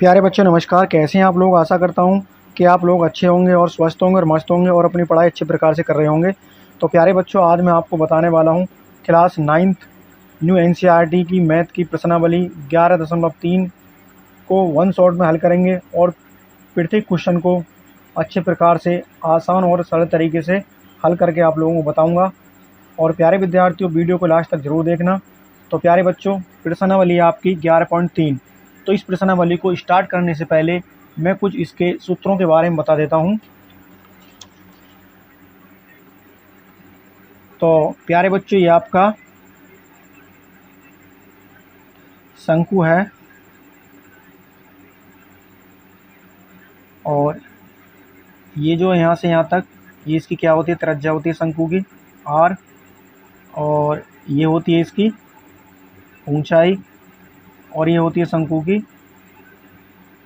प्यारे बच्चों नमस्कार। कैसे हैं आप लोग। आशा करता हूं कि आप लोग अच्छे होंगे और स्वस्थ होंगे और मस्त होंगे और अपनी पढ़ाई अच्छे प्रकार से कर रहे होंगे। तो प्यारे बच्चों, आज मैं आपको बताने वाला हूं क्लास 9th न्यू एनसीईआरटी की मैथ की प्रश्नावली 11.3 को वन शॉट में हल करेंगे और प्रत्येक क्वेश्चन को अच्छे प्रकार से आसान और सरल तरीके से हल करके आप लोगों को बताऊंगा। और प्यारे विद्यार्थियों, वीडियो को लास्ट तक जरूर देखना। तो प्यारे बच्चों, प्रश्नावली आपकी 11.3। तो इस प्रश्नावली को स्टार्ट करने से पहले मैं कुछ इसके सूत्रों के बारे में बता देता हूं। तो प्यारे बच्चों, ये आपका शंकु है और ये जो यहाँ से यहाँ तक ये इसकी क्या होती है, त्रिज्या होती है शंकु की r, और ये होती है इसकी ऊंचाई, और ये होती है शंकु की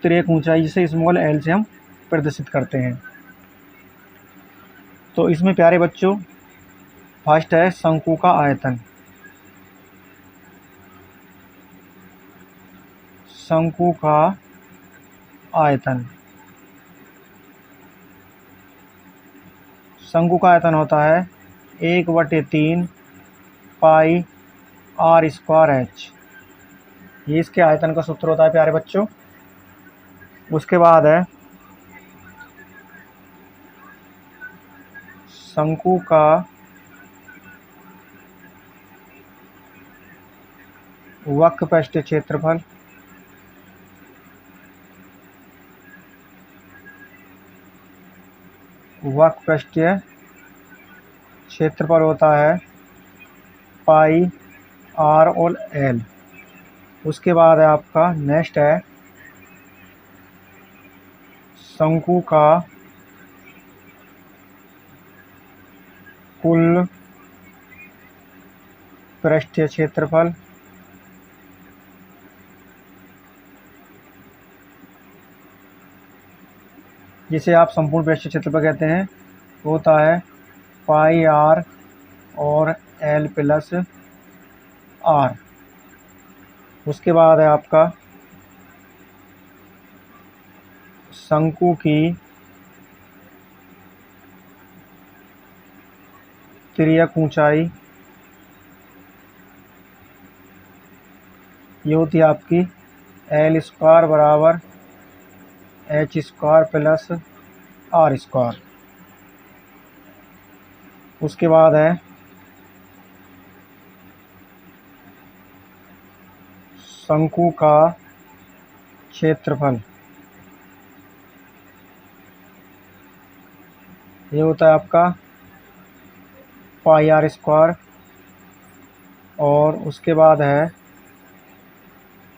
तिर्यक ऊंचाई, जिसे स्मॉल l से हम प्रदर्शित करते हैं। तो इसमें प्यारे बच्चों फर्स्ट है शंकु का आयतन। शंकु का आयतन, शंकु का आयतन होता है 1/3 पाई r स्क्वायर h। ये इसके आयतन का सूत्र होता है प्यारे बच्चों। उसके बाद है शंकु का वक्रपृष्ठीय क्षेत्रफल। वक्रपृष्ठीय क्षेत्रफल होता है पाई r और l। उसके बाद है आपका नेक्स्ट है शंकु का कुल पृष्ठीय क्षेत्रफल। जिसे आप संपूर्ण पृष्ठीय क्षेत्रफल कहते हैं, होता है पाई r और l प्लस r। उसके बाद है आपका शंकु की तिर्यक ऊंचाई। ये होती है आपकी l स्क्वायर बराबर h square plus r square. उसके बाद है शंकु का क्षेत्रफल। ये होता है आपका पाई r स्क्वायर। और उसके बाद है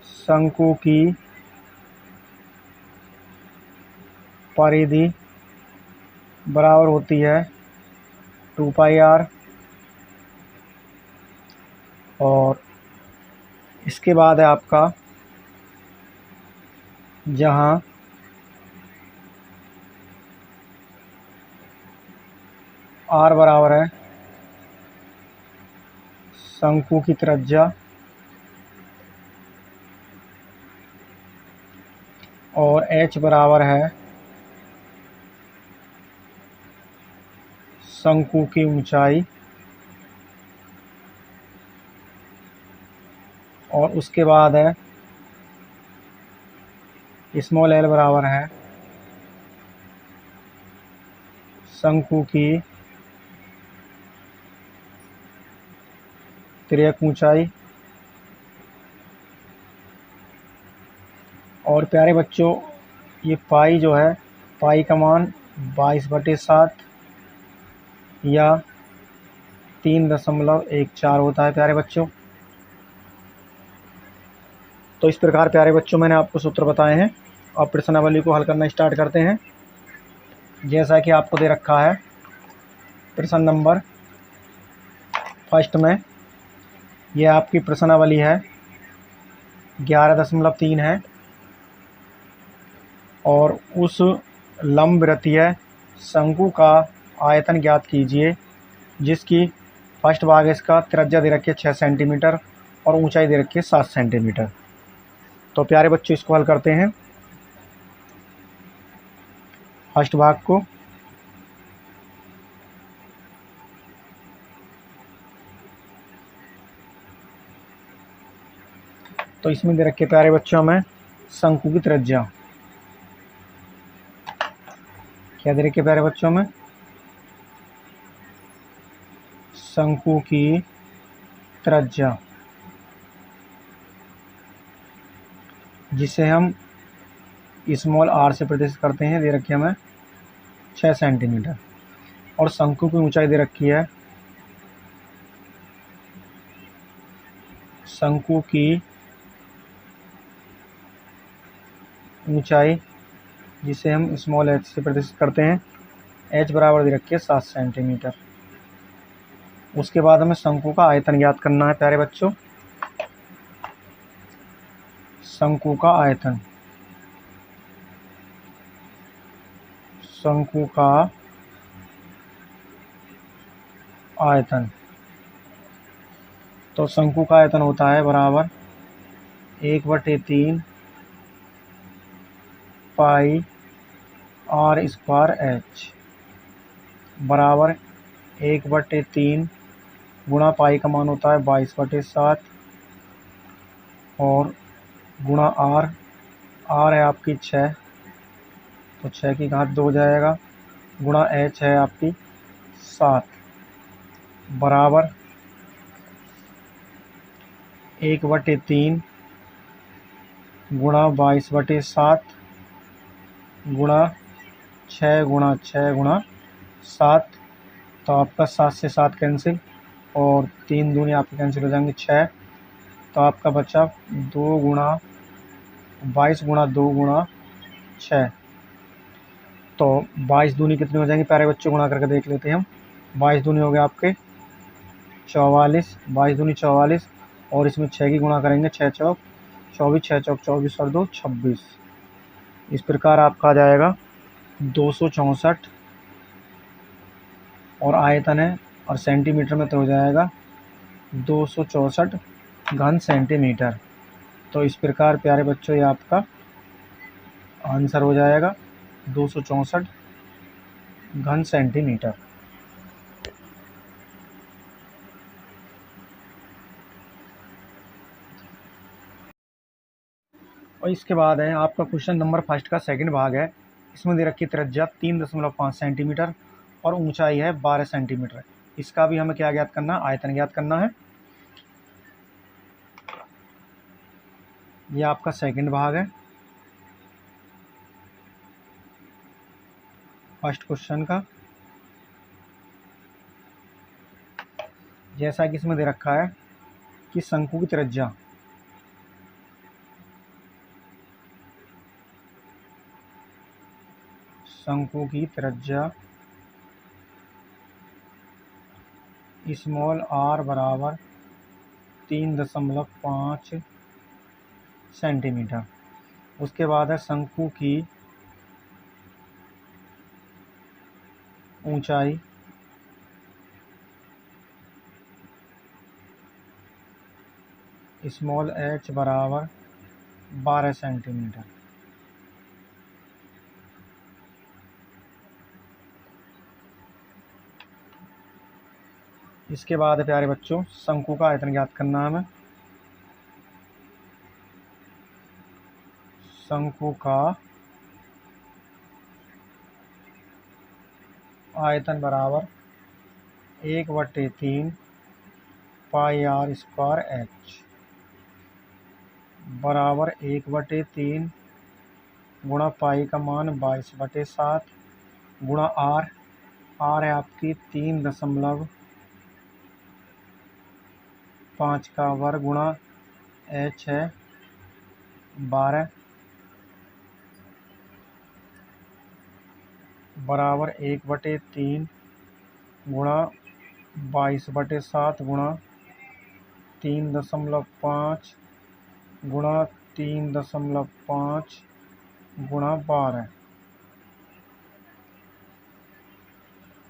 शंकु की परिधि बराबर होती है 2 पाई r। और इसके बाद है आपका जहाँ r बराबर है शंकु की त्रिज्या और h बराबर है शंकु की ऊंचाई। और उसके बाद है स्मॉल l बराबर है शंकु की तिर्यक ऊंचाई। और प्यारे बच्चों, ये पाई जो है, पाई का मान 22/7 या 3.14 होता है प्यारे बच्चों। तो इस प्रकार प्यारे बच्चों मैंने आपको सूत्र बताए हैं। अब प्रश्नावली को हल करना स्टार्ट करते हैं। जैसा कि आपको दे रखा है प्रश्न नंबर फर्स्ट में, यह आपकी प्रश्नावली है 11.3 है। और उस लंबवृत्तीय शंकु का आयतन ज्ञात कीजिए जिसकी फर्स्ट भाग इसका त्रिज्या दे रखी है 6 सेंटीमीटर और ऊंचाई दे रखी है 7 सेंटीमीटर। तो प्यारे बच्चों, इसको हल करते हैं। फर्स्ट भाग को। तो इसमें दे रखे प्यारे बच्चों में शंकु की त्रिज्या। क्या दे रखे प्यारे बच्चों में? शंकु की त्रिज्या, जिसे हम स्मॉल आर से प्रदर्शित करते हैं। दे रखी हमें 6 सेंटीमीटर। और शंकु की ऊंचाई दे रखी है, शंकु की ऊंचाई जिसे हम स्मॉल एच से प्रदर्शित करते हैं, एच बराबर दे रखी है 7 सेंटीमीटर। उसके बाद हमें शंकु का आयतन ज्ञात करना है प्यारे बच्चों। शंकु का आयतन, शंकु का आयतन। तो शंकु का आयतन होता है बराबर 1/3 पाई आर स्क्वायर एच, बराबर 1/3 गुणा पाई का मान होता है 22/7 और गुणा आर। आर है आपकी 6, तो 6 की घात 2 हो जाएगा, गुणा एच है आपकी 7, बराबर 1/3 गुणा 22/7 गुणा 6 गुणा 6 गुणा 7। तो आपका 7 से 7 कैंसिल और 3 दूनी आपके कैंसिल हो जाएंगे 6। तो आपका बचा 2 गुणा 22 गुणा 2 गुणा 6। तो 22 दूनी कितनी हो जाएंगी प्यारे बच्चों? गुणा करके देख लेते हैं हम। 22 दूनी हो गए आपके 44, 22 दूनी 44 और इसमें 6 की गुणा करेंगे, 6 चौक 24, 6 चौक 24 और 2 26। इस प्रकार आपका आ जाएगा 264 और आयतन है और सेंटीमीटर में तो हो जाएगा 264 घन सेंटीमीटर। तो इस प्रकार प्यारे बच्चों ये आपका आंसर हो जाएगा 264 घन सेंटीमीटर। और इसके बाद है आपका क्वेश्चन नंबर फर्स्ट का सेकंड भाग है। इसमें दे रखी त्रिज्या 3.5 सेंटीमीटर और ऊंचाई है 12 सेंटीमीटर। इसका भी हमें क्या ज्ञात करना है? आयतन ज्ञात करना है। यह आपका सेकंड भाग है फर्स्ट क्वेश्चन का। जैसा कि इसमें दे रखा है कि शंकु की त्रिज्या स्मॉल आर बराबर 3.5 सेंटीमीटर। उसके बाद है शंकु की ऊंचाई स्मॉल एच बराबर 12 सेंटीमीटर। इसके बाद है प्यारे बच्चों शंकु का आयतन ज्ञात करना है हमें। शंकु का आयतन बराबर 1/3 पाई आर स्क्वायर एच, बराबर 1/3 गुणा पाई का मान 22/7 गुणा आर। आर है आपकी 3.5 का वर्ग गुणा एच है 12, बराबर 1/3 गुणा 22/7 गुणा 3.5 गुणा 3.5 गुणा 12।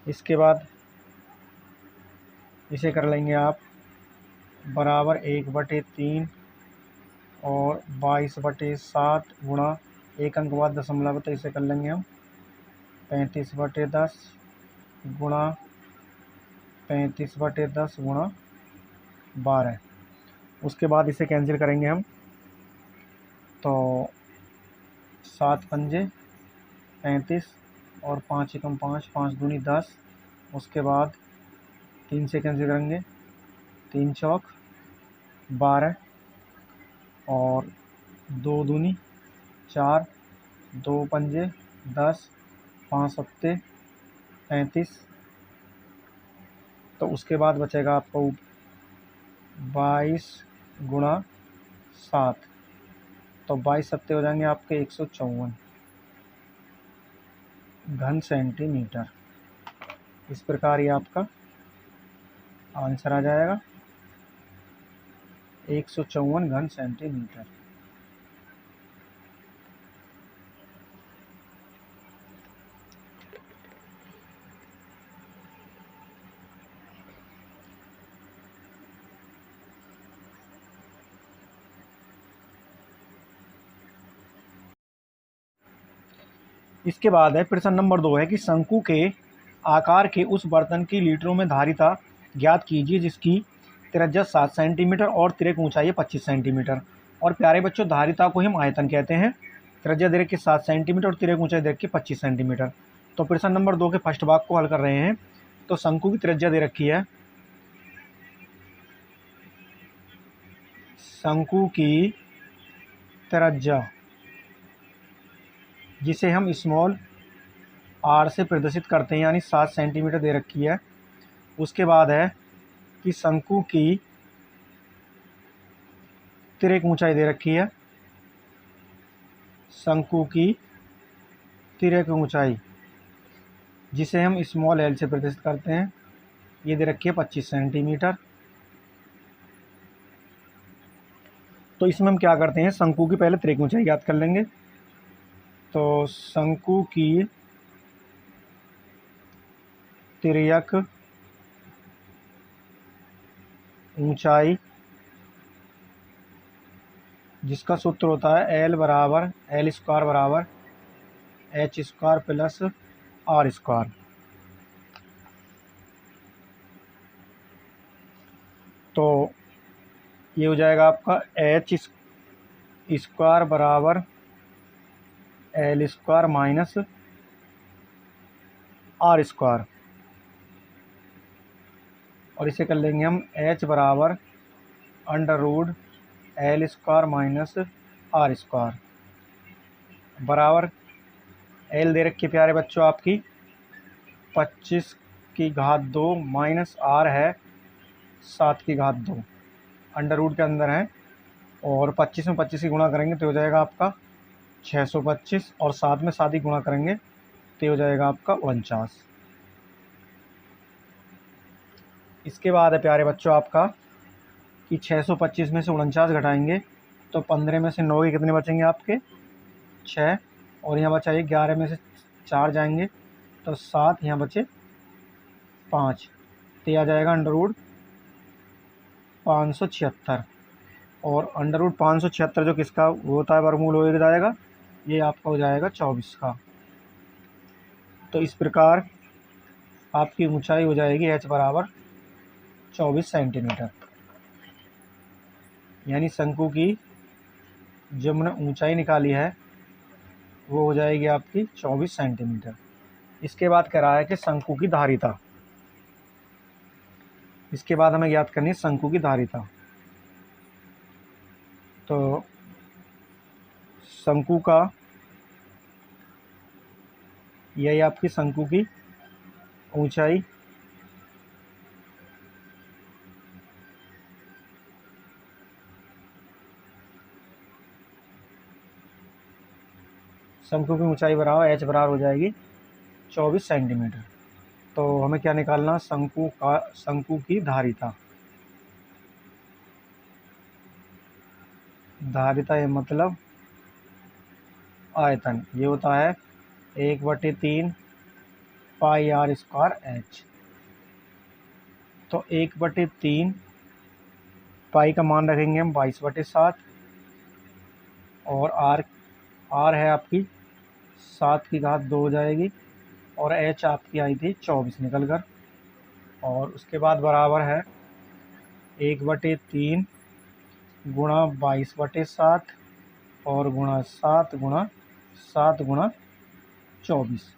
इसके बाद इसे कर लेंगे आप बराबर 1/3 और 22/7 गुणा एक अंक बाद दशमलव, तो इसे कर लेंगे हम 35/10 गुणा 35/10 गुणा 12। उसके बाद इसे कैंसिल करेंगे हम, तो 7 पंजे 35 और 5 एकम 5, 5 दूनी 10। उसके बाद 3 से कैंसिल करेंगे, 3 चौक 12 और 2 दूनी 4, 2 पंजे 10, 5 सत्ते 35। तो उसके बाद बचेगा आपको 22 गुणा 7, तो 22 सत्ते हो जाएंगे आपके 154 घन सेंटीमीटर। इस प्रकार ये आपका आंसर आ जाएगा 154 घन सेंटीमीटर। इसके बाद है प्रश्न नंबर 2 है कि शंकु के आकार के उस बर्तन की लीटरों में धारिता ज्ञात कीजिए जिसकी त्रिज्या 7 सेंटीमीटर और तिर्यक ऊंचाई 25 सेंटीमीटर। और प्यारे बच्चों, धारिता को हम आयतन कहते हैं। त्रिज्या तिर्यक की 7 सेंटीमीटर और तिर्यक ऊंचाई तिर्यक की 25 सेंटीमीटर। तो प्रश्न नंबर 2 के फर्स्ट भाग को हल कर रहे हैं। तो शंकु की त्रिज्या दे रखी है, शंकु की त्रिज्या जिसे हम स्मॉल आर से प्रदर्शित करते हैं, यानी 7 सेंटीमीटर दे रखी है। उसके बाद है कि शंकु की तिर्यक ऊंचाई दे रखी है, शंकु की तिर्यक ऊंचाई जिसे हम स्मॉल एल से प्रदर्शित करते हैं, ये दे रखी है 25 सेंटीमीटर। तो इसमें हम क्या करते हैं, शंकु की पहले तिर्यक ऊंचाई ज्ञात कर लेंगे। तो शंकु की तिर्यक ऊंचाई जिसका सूत्र होता है एल स्क्वायर बराबर H square plus R square. तो ये हो जाएगा आपका एच स्क्वायर बराबर L square minus R square, और इसे कर लेंगे हम एच बराबर under root L square minus R square बराबर एल दे रखी प्यारे बच्चों आपकी 25 की घात 2 माइनस आर है 7 की घात 2 अंडर रूट के अंदर है, और 25 में 25 की गुणा करेंगे तो हो जाएगा आपका 625, और 7 में 7 ही गुणा करेंगे तो हो जाएगा आपका 49। इसके बाद है प्यारे बच्चों आपका कि 625 में से 49 घटाएंगे तो 15 में से 9 के कितने बचेंगे आपके 6, और यहाँ बचा 11 में से 4 जाएंगे तो 7, यहाँ बचे 5, तो आ जाएगा अंडर रूट 576, और अंडर रूट 576 जो किसका होता है वर्गमूल हो जाएगा, ये आपका हो जाएगा 24 का। तो इस प्रकार आपकी ऊंचाई हो जाएगी h बराबर 24 सेंटीमीटर, यानी शंकु की जो हमने ऊंचाई निकाली है वो हो जाएगी आपकी 24 सेंटीमीटर। इसके बाद कह रहा है कि शंकु की धारिता, इसके बाद हमें ज्ञात करनी है शंकु की धारिता। तो शंकु का यही आपकी शंकु की ऊंचाई शंकु की ऊंचाई बराबर एच बराबर हो जाएगी 24 सेंटीमीटर। तो हमें क्या निकालना, शंकु की धारिता। धारिता ये मतलब आयतन, ये होता है 1/3 पाई आर स्क्वायर एच। तो 1/3 पाई का मान रखेंगे हम 22/7, और आर है आपकी 7 की घात 2 हो जाएगी, और एच आपकी आई थी 24 निकल कर। और उसके बाद बराबर है 1/3 गुणा 22/7 और गुणा 7 गुणा 7 गुणा 24।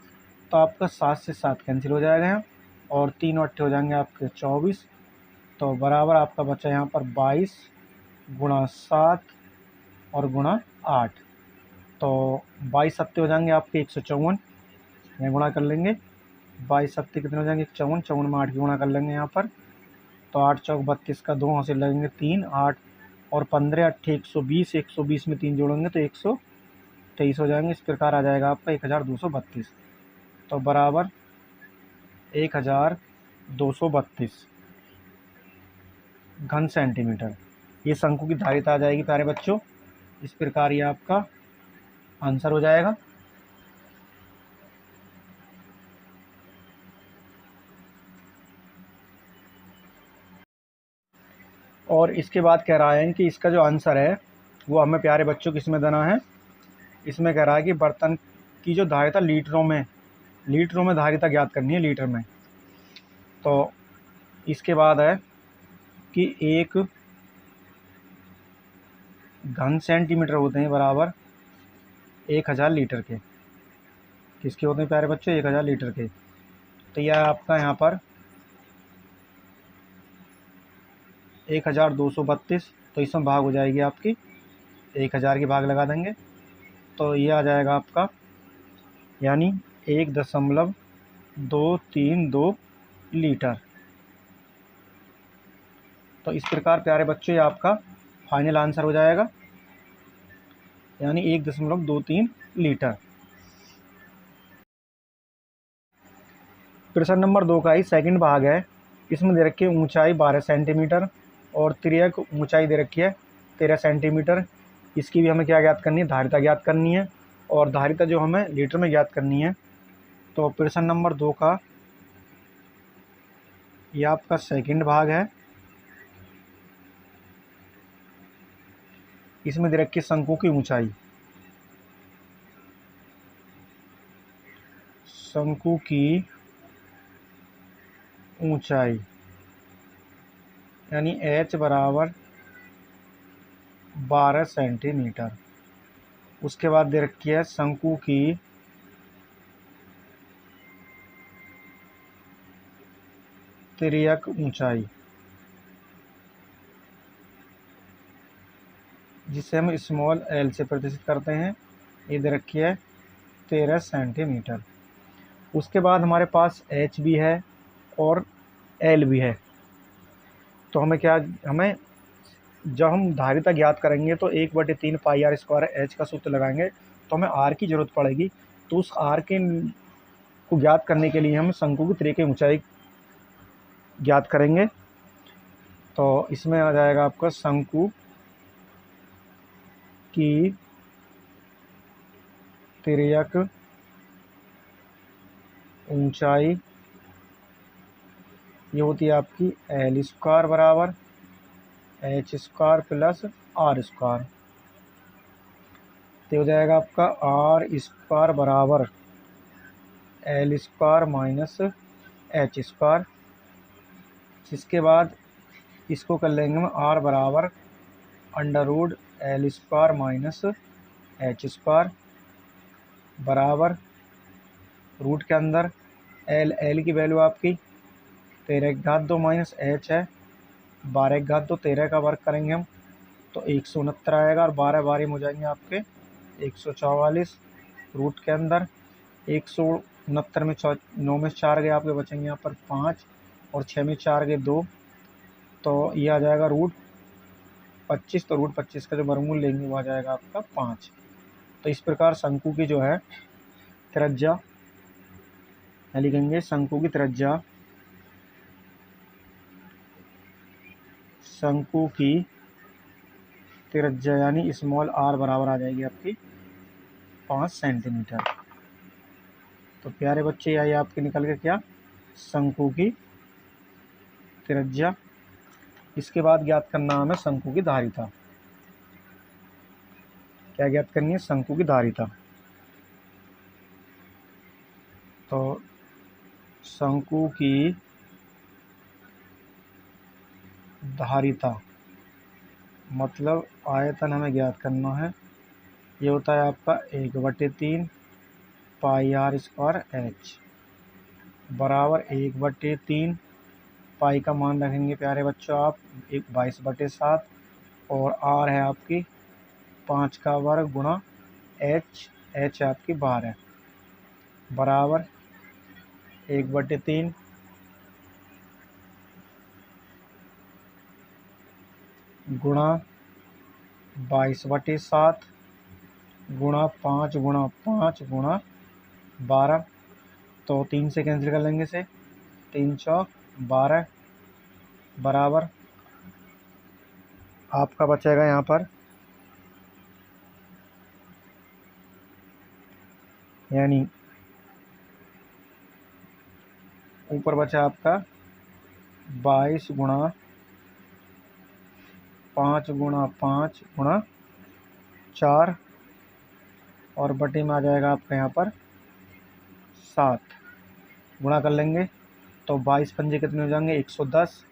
तो आपका 7 से 7 कैंसिल हो जाएगा और 3 अट्ठे हो जाएंगे आपके 24। तो बराबर आपका बचा यहाँ पर 22 गुणा 7 और गुणा 8। तो 22 सत्ते हो जाएंगे आपके 154, यहाँ गुणा कर लेंगे। 22 सत्ते कितने हो जाएंगे 54, 54 में 8 की गुणा कर लेंगे यहाँ पर। तो 8 चौक 32 का 2 हासिल लगेंगे 3, 8 और 15 अट्ठे 120, 120 में 3 जोड़ेंगे तो 123 हो जाएंगे। इस प्रकार आ जाएगा आपका 1232। तो बराबर 1232 घन सेंटीमीटर ये शंकु की धारिता आ जाएगी प्यारे बच्चों। इस प्रकार ये आपका आंसर हो जाएगा। और इसके बाद कह रहा है कि इसका जो आंसर है वो हमें प्यारे बच्चों किस में देना है। इसमें कह रहा है कि बर्तन की जो धारिता लीटरों में धारिता ज्ञात करनी है लीटर में। तो इसके बाद है कि एक घन सेंटीमीटर होते हैं बराबर 1000 लीटर के। किसके होते हैं प्यारे बच्चों 1000 लीटर के। तो यह आपका यहाँ पर 1232। तो इसमें भाग हो जाएगी आपकी 1000 की भाग लगा देंगे तो ये आ जाएगा आपका यानी 1.232 लीटर। तो इस प्रकार प्यारे बच्चों ये आपका फाइनल आंसर हो जाएगा यानी 1.23 लीटर। प्रश्न नंबर 2 का ही सेकंड भाग है। इसमें दे रखी है ऊंचाई 12 सेंटीमीटर और तिर्यक ऊंचाई दे रखी है 13 सेंटीमीटर। इसकी भी हमें क्या ज्ञात करनी है धारिता ज्ञात करनी है और धारिता जो हमें लीटर में ज्ञात करनी है। तो प्रश्न नंबर 2 का यह आपका सेकंड भाग है। इसमें दे रखी है शंकु की ऊंचाई। शंकु की ऊंचाई यानी h बराबर 12 सेंटीमीटर। उसके बाद दे रखी है शंकु की तिर्यक ऊंचाई जिसे हम स्मॉल l से प्रदर्शित करते हैं। ये दे रखी है 13 सेंटीमीटर। उसके बाद हमारे पास h भी है और l भी है। तो हमें जब हम धारिता ज्ञात करेंगे तो 1/3 पाई आर स्क्वायर h का सूत्र लगाएंगे तो हमें r की ज़रूरत पड़ेगी। तो उस r के को ज्ञात करने के लिए हम शंकु की तिर्यक ऊंचाई ज्ञात करेंगे। तो इसमें आ जाएगा आपका शंकु की तिर्यक ऊंचाई ये होती है आपकी l स्क्वायर बराबर h square plus r square. तो हो जाएगा आपका r स्क्वायर बराबर l square minus h square. इसके बाद इसको कर लेंगे हम r बराबर under root l square minus h square बराबर रूट के अंदर l की वैल्यू आपकी 13 माइनस h है 12 13 का वर्ग करेंगे हम तो 169 आएगा और 12 बारी में हो जाएंगे आपके 144। रूट के अंदर 169 में 9 में 4 गए आपके बचेंगे यहाँ पर 5 और 6 में 4 गए 2। तो ये आ जाएगा रूट 25। तो रूट 25 का जो वर्गमूल लेंगे वो आ जाएगा आपका 5। तो इस प्रकार शंकु की जो है त्रिज्या लिखेंगे शंकु की त्रिज्या शंकु की त्रिज्या यानी स्मॉल r बराबर आ जाएगी आपकी 5 सेंटीमीटर। तो प्यारे बच्चे आई आपके निकल के क्या शंकु की त्रिज्या। इसके बाद ज्ञात करना हमें शंकु की धारिता। क्या ज्ञात करनी है शंकु की धारिता। तो शंकु की धारिता मतलब आयतन हमें ज्ञात करना है। ये होता है आपका 1/3 पाई आर स्क्वायर एच बराबर 1/3 पाई का मान रखेंगे प्यारे बच्चों आप 22/7 और आर है आपकी 5 का वर्ग गुणा एच आपकी 12 बराबर 1/3 गुणा 22/7 गुणा 5 गुणा 5 गुणा 12। तो 3 से कैंसिल कर लेंगे इसे, 3 चौक 12 बराबर आपका बचेगा यहाँ पर यानी ऊपर बचा आपका 22 गुणा 5 गुणा 5 गुणा 4 और बटे में आ जाएगा आपका यहाँ पर 7 गुणा कर लेंगे तो 22 पंजे कितने हो जाएंगे 110।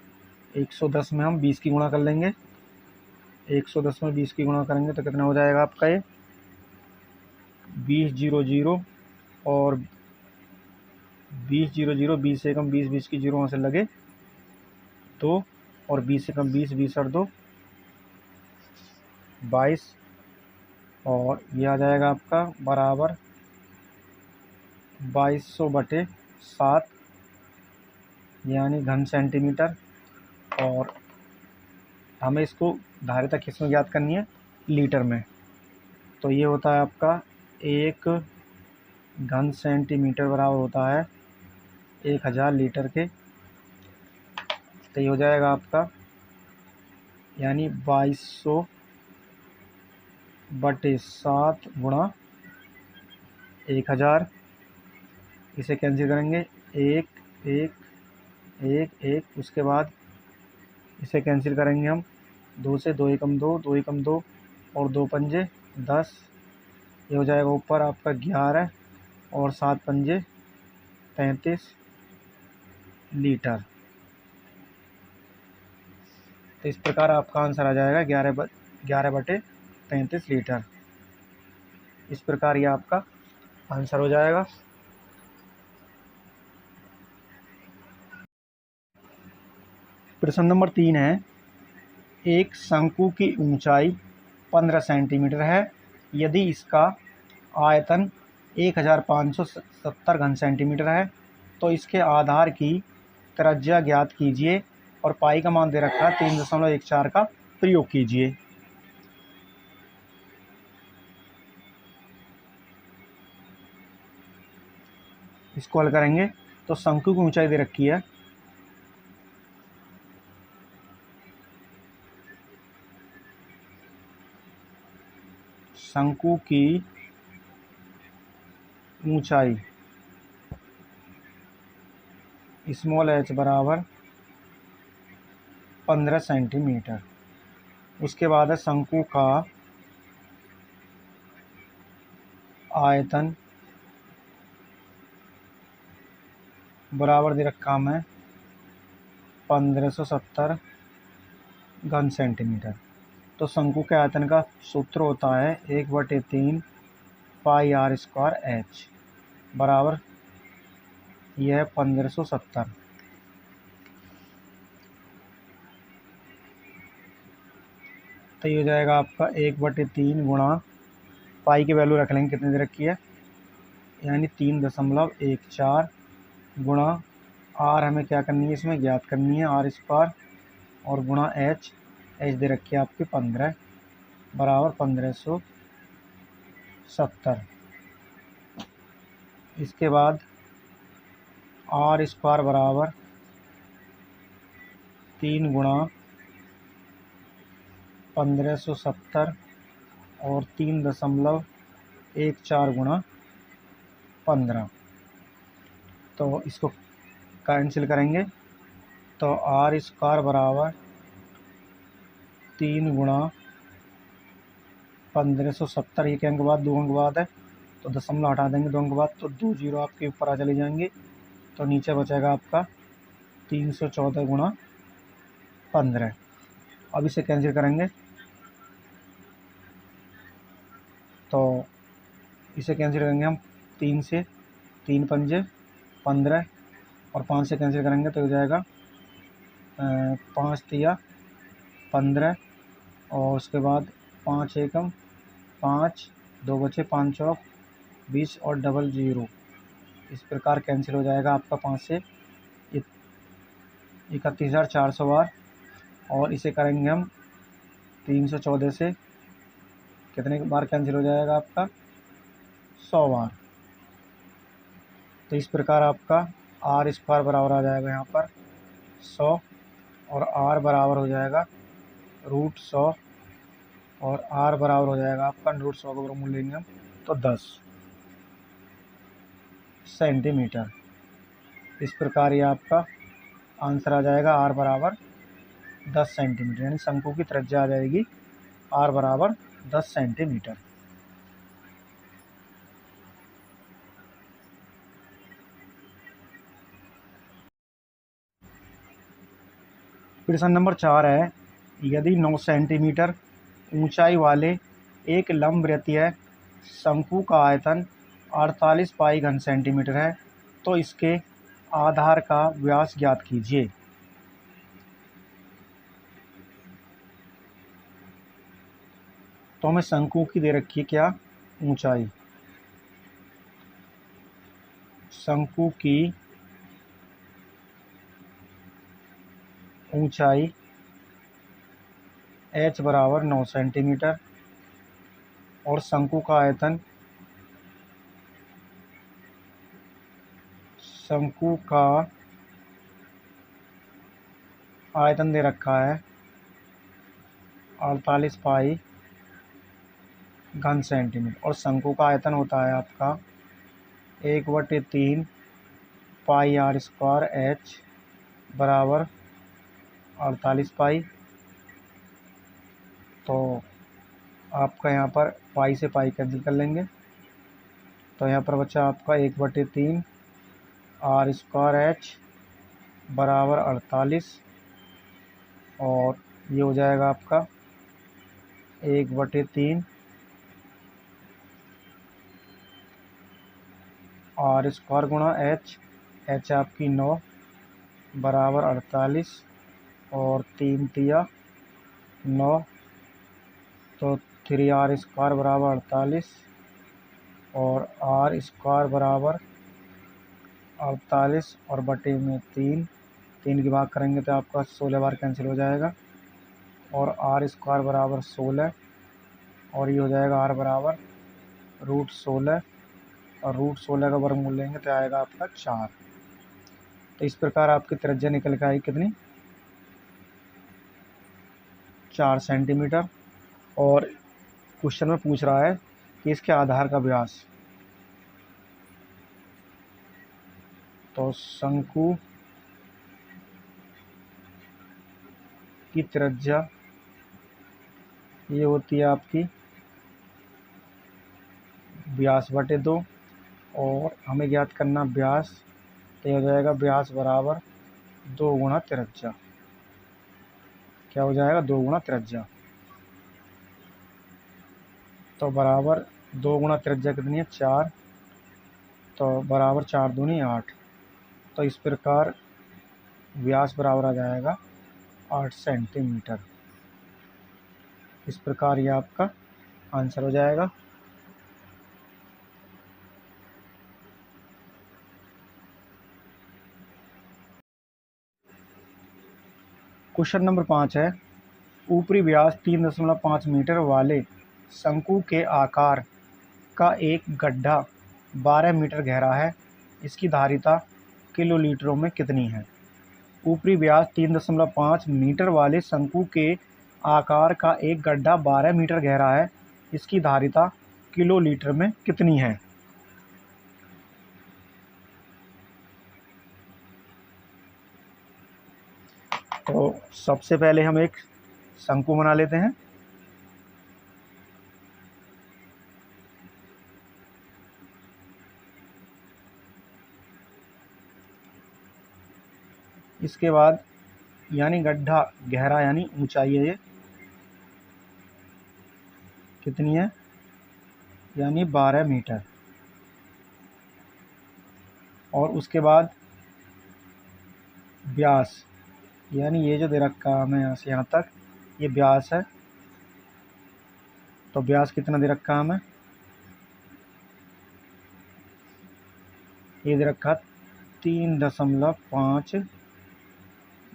110 में हम 20 की गुणा कर लेंगे, 110 में 20 की गुणा करेंगे तो कितना हो जाएगा आपका ये 20 0 0 और 20 0 0 20 से कम 20 20 की जीरो वहाँ से लगे 2 और 20 से कम 20 20 और 2 22 और ये आ जाएगा आपका बराबर 2200/7 यानी घन सेंटीमीटर। और हमें इसको धारिता किस में ज्ञात करनी है, लीटर में। तो ये होता है आपका 1 घन सेंटीमीटर बराबर होता है 1000 लीटर के। तो ये हो जाएगा आपका यानी 2200/7 गुणा 1000। इसे कैंसिल करेंगे 1 1 1 1 उसके बाद इसे कैंसिल करेंगे हम 2 से 2 एकम 2 2 एकम 2 और 2 पंजे 10। ये हो जाएगा ऊपर आपका 11 और 7 पंजे 35 लीटर। तो इस प्रकार आपका आंसर आ जाएगा 11/35 लीटर। इस प्रकार ये आपका आंसर हो जाएगा। प्रश्न नंबर 3 है, एक शंकु की ऊंचाई 15 सेंटीमीटर है। यदि इसका आयतन 1570 घन सेंटीमीटर है तो इसके आधार की त्रिज्या ज्ञात कीजिए और पाई का मान दे रखा है 3.14 का प्रयोग कीजिए। इसको हल करेंगे तो शंकु की ऊंचाई दे रखी है शंकु की ऊंचाई स्मॉल h बराबर 15 सेंटीमीटर। उसके बाद है शंकु का आयतन बराबर दे रखा हमें 1570 घन सेंटीमीटर। तो शंकु के आयतन का सूत्र होता है 1/3 पाई आर स्क्वायर एच बराबर यह है 1570। तो ये हो जाएगा आपका 1/3 गुणा पाई की वैल्यू रख लेंगे कितनी दे रखी है यानी 3.14 गुणा आर हमें क्या करनी है इसमें ज्ञात करनी है आर स्क्वायर और गुणा एच दे रखी है आपकी 15 बराबर 1570। इसके बाद आर स्क्वायर बराबर 3 गुणा 1570 और 3.14 गुणा 15। तो इसको कैंसिल करेंगे तो आर स्क्वायर बराबर 3 गुणा 1570 एक अंक बाद 2 अंक बाद है तो दशमलव हटा देंगे 2 अंक बाद तो 2 जीरो आपके ऊपर आ चले जाएंगे तो नीचे बचेगा आपका 314 गुणा 15। अब इसे कैंसिल करेंगे तो इसे कैंसिल करेंगे हम 3 से, 3 पंजे 15 और 5 से कैंसिल करेंगे तो हो जाएगा 5 तिया 15 और उसके बाद 5 एकम 5, 2 बचे 5 चौक 20 और डबल 0। इस प्रकार कैंसिल हो जाएगा आपका 5 से 31,400 बार। और इसे करेंगे हम 314 से, कितने बार कैंसिल हो जाएगा आपका 100 बार। तो इस प्रकार आपका आर स्क्वायर बराबर आ जाएगा यहाँ पर 100 और आर बराबर हो जाएगा √100 और आर बराबर हो जाएगा आपका √100 का वर्गमूल लेंगे हम तो 10 सेंटीमीटर। इस प्रकार ये आपका आंसर आ जाएगा आर बराबर 10 सेंटीमीटर, यानी शंकु की त्रिज्या आ जाएगी आर बराबर 10 सेंटीमीटर। प्रश्न नंबर 4 है, यदि 9 सेंटीमीटर ऊंचाई वाले एक लंबवृत्तीय शंकु का आयतन 48 पाई घन सेंटीमीटर है तो इसके आधार का व्यास ज्ञात कीजिए। तो हमें शंकु की दे रखी है क्या ऊंचाई, शंकु की ऊंचाई h बराबर 9 सेंटीमीटर और शंकु का आयतन, शंकु का आयतन दे रखा है 48 पाई घन सेंटीमीटर और शंकु का आयतन होता है आपका 1/3 पाई आर स्क्वायर एच बराबर 48 पाई। तो आपका यहाँ पर पाई से पाई कैंसिल कर लेंगे तो यहाँ पर बचा आपका 1/3 आर स्क्वायर एच बराबर 48 और ये हो जाएगा आपका 1/3 आर स्क्वायर गुणा एच आपकी 9 बराबर 48 और 3 तिया 9 तो 3r स्क्वायर बराबर 48 और आर स्क्वायर बराबर 48 और बटे में 3 की भाग करेंगे तो आपका 16 बार कैंसिल हो जाएगा और आर स्क्वायर बराबर 16 और ये हो जाएगा आर बराबर √16 और √16 का वर्गमूल लेंगे तो आएगा आपका 4। तो इस प्रकार आपकी त्रिज्या निकल के आई कितनी 4 सेंटीमीटर। और क्वेश्चन में पूछ रहा है कि इसके आधार का व्यास, तो शंकु की त्रिज्या ये होती है आपकी व्यास बटे 2 और हमें ज्ञात करना व्यास, तो ये हो जाएगा व्यास बराबर 2 गुणा त्रिज्या। क्या हो जाएगा 2 गुणा त्रिज्या, तो बराबर 2 गुणा त्रिज्या कितनी है 4 तो बराबर 4 दूनी 8। तो इस प्रकार व्यास बराबर आ जाएगा 8 सेंटीमीटर। इस प्रकार ये आपका आंसर हो जाएगा। क्वेश्चन नंबर 5 है, ऊपरी व्यास 3.5 मीटर वाले शंकु के आकार का एक गड्ढा 12 मीटर गहरा है, इसकी धारिता किलोलीटरों में कितनी है। ऊपरी व्यास 3.5 मीटर वाले शंकु के आकार का एक गड्ढा 12 मीटर गहरा है, इसकी धारिता किलोलीटर में कितनी है। तो सबसे पहले हम एक शंकु बना लेते हैं। इसके बाद यानी गड्ढा गहरा यानी ऊंचाई है ये कितनी है, यानी 12 मीटर। और उसके बाद व्यास, यानी ये जो दे रखा है हमें यहाँ से यहाँ तक, ये व्यास है। तो व्यास कितना दे रखा है हमें, ये दे रखा 3.5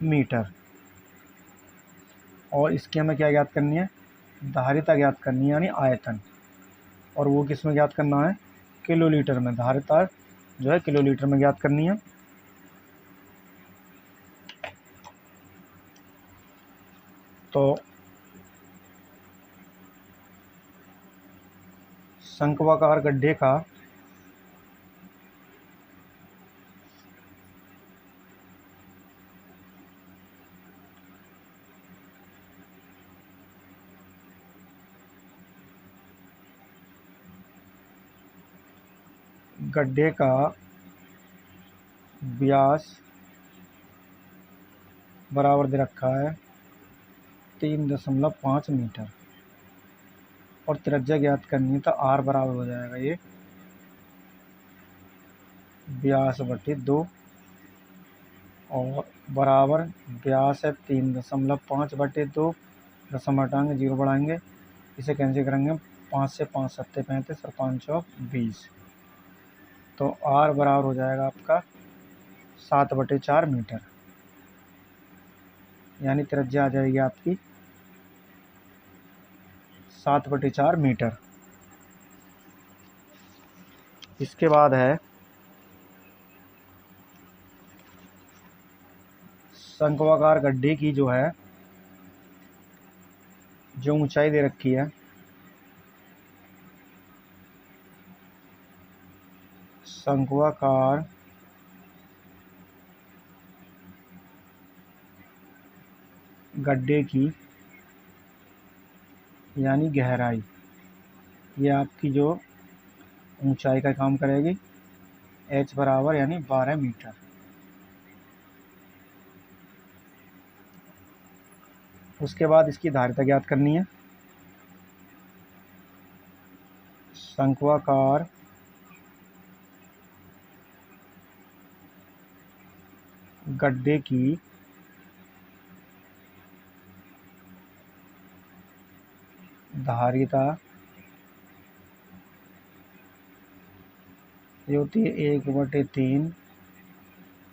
मीटर। और इसकी हमें क्या ज्ञात करनी है, धारिता ज्ञात करनी है यानी आयतन। और वो किस में ज्ञात करना है, किलोलीटर में। धारिता जो है किलोलीटर में ज्ञात करनी है। तो शंक्वाकार गड्ढे का गड्ढे का व्यास बराबर दे रखा है 3.5 मीटर। और त्रिज्या ज्ञात करनी है, तो आर बराबर हो जाएगा ये व्यास बटे 2, और बराबर व्यास है 3.5 बटे 2, दशम हटाएंगे 0 बढ़ाएंगे, इसे कैंसिल करेंगे, 5 से 5 सत्ते 35 और 5 चौक 20। तो आर बराबर हो जाएगा आपका 7/4 मीटर, यानी त्रिज्या आ जाएगी आपकी 7/4 मीटर। इसके बाद है शंक्वाकार गड्ढे की जो है जो ऊंचाई दे रखी है, शंक्वाकार गड्ढे की यानी गहराई, ये आपकी जो ऊंचाई का काम करेगी, h बराबर यानी 12 मीटर। उसके बाद इसकी धारिता ज्ञात करनी है। शंक्वाकार गड्ढे की धारिता ये होती है 1/3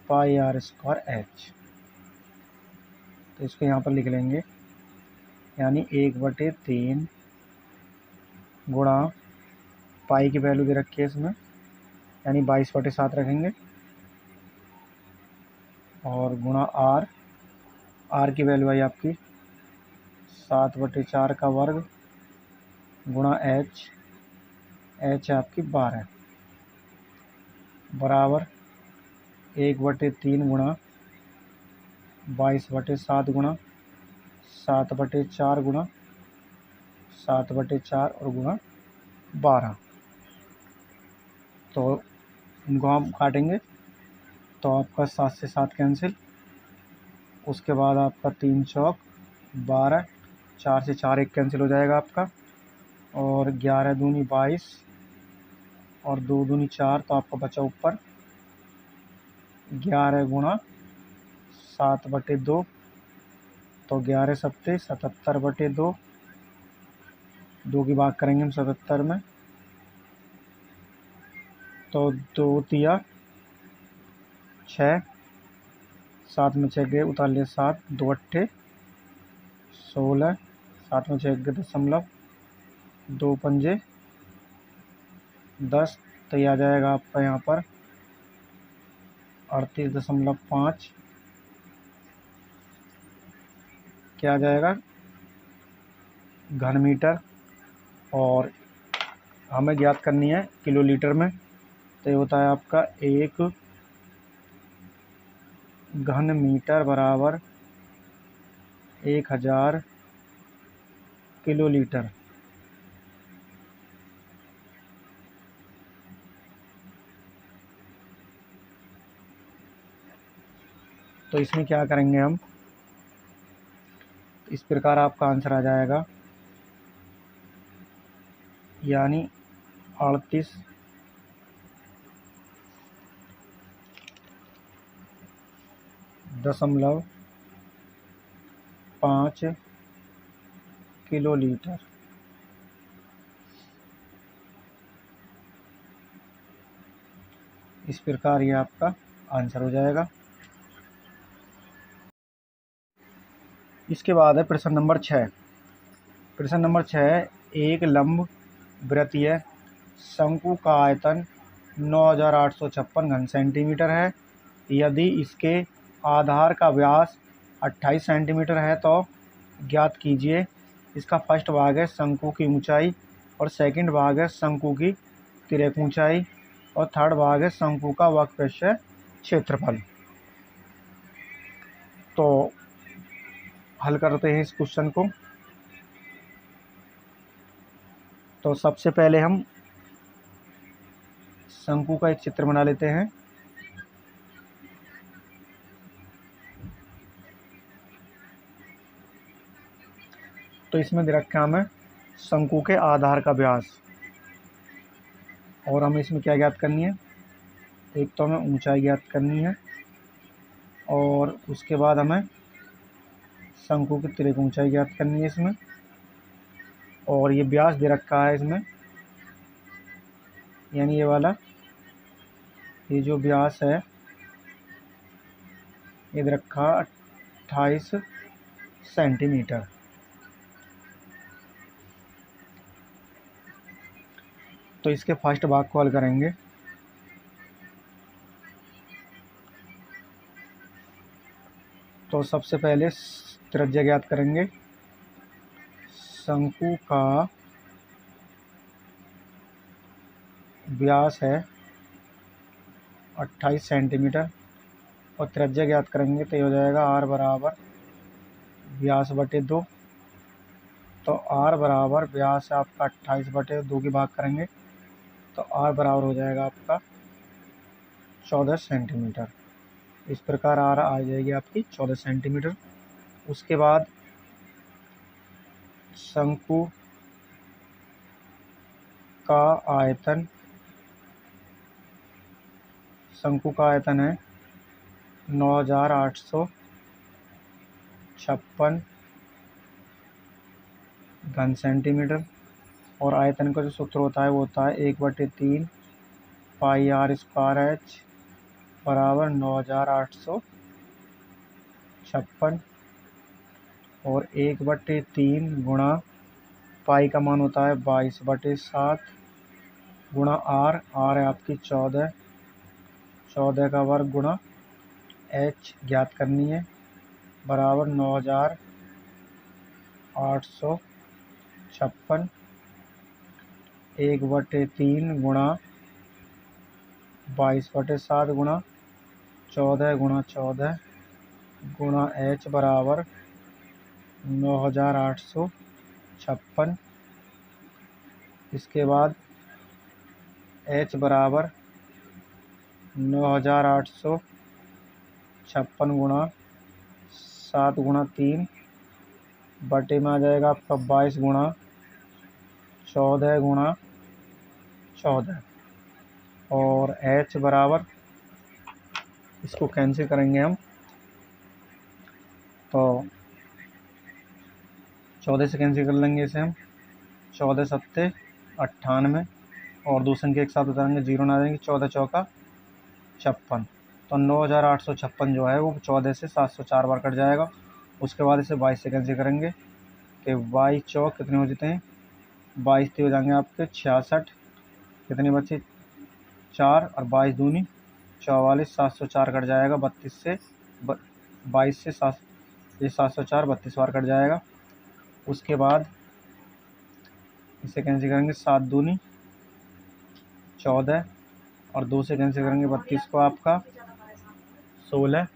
पाई आर स्क्वायर एच। तो इसको यहाँ पर लिख लेंगे, यानी 1/3 गुणा पाई की वैल्यू दे रखी है इसमें, यानी 22/7 रखेंगे, और गुणा आर, आर की वैल्यू आई आपकी 7/4 का वर्ग, गुणा एच, एच है आपकी 12, बराबर 1/3 गुणा 22/7 गुणा 7/4 गुणा 7/4 और गुणा 12। तो इनको हम काटेंगे, तो आपका 7 से 7 कैंसिल, उसके बाद आपका 3 चौक 12, 4 से 4 एक कैंसिल हो जाएगा आपका, और 11 दूनी 22 और 2 दूनी 4, तो आपका बचा ऊपर 11 गुणा 7/2, तो 11 सत्ते 77/2, 2 की भाग करेंगे हम 77 में, तो 2 तिया 6, 7 में 6 गए उतार लिए 7, 2 अट्ठे 16, 7 में 6 गए 0.5, 2 पंजे 10, तो ये आ जाएगा आपका यहाँ पर 38.5, क्या आ जाएगा घन मीटर। और हमें ज्ञात करनी है किलोलीटर में, तो ये होता है आपका 1 घन मीटर बराबर 1000 किलोलीटर। तो इसमें क्या करेंगे हम, इस प्रकार आपका आंसर आ जाएगा, यानी 38.5 किलोलीटर। इस प्रकार ये आपका आंसर हो जाएगा। इसके बाद है प्रश्न नंबर 6। प्रश्न नंबर 6, एक लंब वृत्तीय शंकु का आयतन 9,856 घन सेंटीमीटर है। यदि इसके आधार का व्यास 28 सेंटीमीटर है तो ज्ञात कीजिए। इसका फर्स्ट भाग है शंकु की ऊंचाई, और सेकंड भाग है शंकु की तिर्यक ऊंचाई, और थर्ड भाग है शंकु का वक्रपृष्ठ क्षेत्रफल। तो हल करते हैं इस क्वेश्चन को। तो सबसे पहले हम शंकु का एक चित्र बना लेते हैं। तो इसमें दे रखा है हमें शंकु के आधार का व्यास, और हमें इसमें क्या ज्ञात करनी है, एक तो हमें ऊंचाई ज्ञात करनी है, और उसके बाद हमें शंकु की तिर्यक ऊंचाई ज्ञात करनी है इसमें, और ये व्यास दे रखा है इसमें, यानी ये वाला, ये जो व्यास है ये दे रखा 28 सेंटीमीटर। तो इसके फर्स्ट भाग को हल करेंगे। तो सबसे पहले त्रिज्या ज्ञात करेंगे। शंकु का व्यास है 28 सेंटीमीटर, और त्रिज्या ज्ञात करेंगे तो ये हो जाएगा r बराबर व्यास बटे 2। तो r बराबर व्यास आपका 28/2 की भाग करेंगे तो r बराबर हो जाएगा आपका 14 सेंटीमीटर। इस प्रकार r आ जाएगी आपकी 14 सेंटीमीटर। उसके बाद शंकु का आयतन, शंकु का आयतन है 9,856 घन सेंटीमीटर, और आयतन का जो सूत्र होता है वो होता है 1/3 पाई r स्क्वायर h बराबर 9,856, और 1/3 गुणा पाई का मान होता है 22/7 गुणा r है आपकी 14 का वर्ग गुणा h ज्ञात करनी है, बराबर 9,856 1/3 गुणा 22/7 गुणा 14 गुणा h बराबर 9,856। इसके बाद h बराबर 9,856 गुणा 7 गुणा 3 बटे में आ जाएगा आपका 22 गुणा 14 गुणा 14, और h बराबर, इसको कैंसिल करेंगे हम, तो 14 से कैंसिल कर लेंगे इसे हम, 14 सत्ते 98, और दो संख्या एक साथ उतारेंगे, जीरो ना आ जाएंगे, 14 चौका 56। तो 9,856 जो है वो 14 से 704 बार कट जाएगा। उसके बाद इसे 22 से कैंसिल करेंगे कि 22 चौक कितने हो जाते हैं, 22 हो जाएंगे आपके 66, कितने बचे 4, और 22 दूनी 44, 704 कट जाएगा 32 से, 22 से 7, ये 704 32 बार कट जाएगा। उसके बाद इसे कैंसिल करेंगे, 7 दूनी 14, और 2 से कैंसिल करेंगे 32 को आपका 16।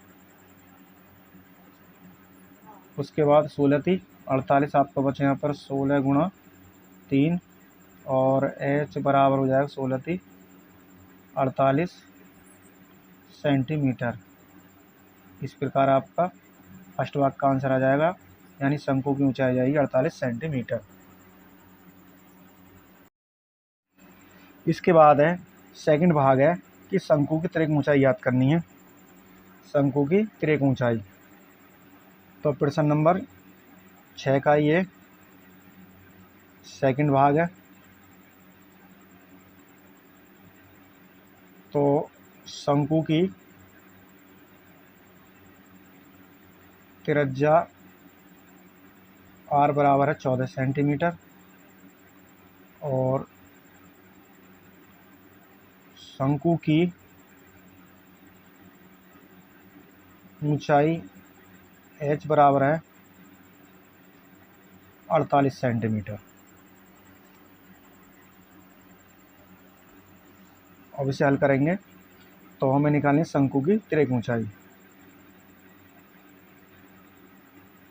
उसके बाद 16 थी 48 आपका बचे यहाँ पर 16 गुणा 3, और h बराबर हो जाएगा 16 थी 48 सेंटीमीटर। इस प्रकार आपका फर्स्ट भाग का आंसर आ जाएगा, यानी शंकु की ऊंचाई आ जाएगी 48 सेंटीमीटर। इसके बाद है सेकंड भाग है कि शंकु की तिर्यक ऊंचाई याद करनी है। शंकु की तिर्यक ऊंचाई, तो प्रश्न नंबर 6 का ये सेकंड भाग है। तो शंकु की त्रिज्या r बराबर है 14 सेंटीमीटर और शंकु की ऊंचाई h बराबर है 48 सेंटीमीटर। अब इसे हल करेंगे तो हमें निकालनी है शंकु की तिर्यक ऊंचाई।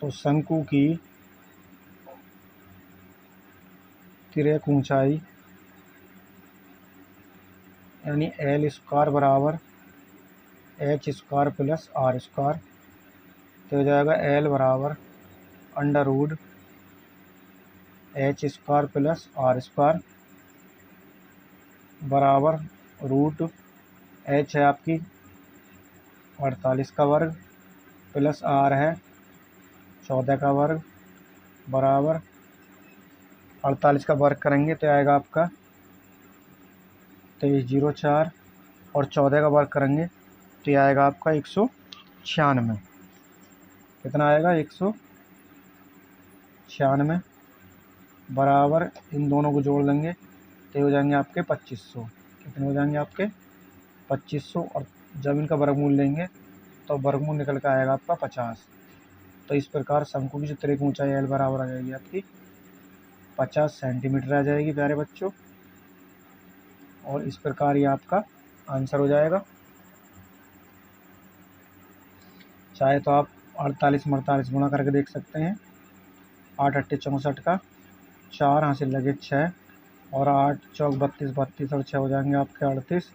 तो शंकु की तिर्यक ऊंचाई यानी L स्क्वायर बराबर h square plus r square, तो हो जाएगा L बराबर under root h square plus r square बराबर रूट h है आपकी 48 का वर्ग प्लस r है 14 का वर्ग बराबर 48 का वर्ग करेंगे तो आएगा आपका 2304 और 14 का वर्ग करेंगे तो ये आएगा आपका 196। कितना आएगा 196 बराबर इन दोनों को जोड़ लेंगे तो हो जाएंगे आपके 2500। कितने हो जाएंगे आपके 2500 और जब इनका वर्गमूल लेंगे तो वर्गमूल निकल कर आएगा आपका 50। तो इस प्रकार शंकु की जो तिर्यक ऊंचाई L बराबर आ जाएगी आपकी 50 सेंटीमीटर आ जाएगी प्यारे बच्चों। और इस प्रकार ये आपका आंसर हो जाएगा। चाहे तो आप 48 में 48 गुणा करके देख सकते हैं। 8 अट्ठे 64 का 4 हासिल लगे 6 और 8 चौक 32 32 और 6 हो जाएंगे आपके 38।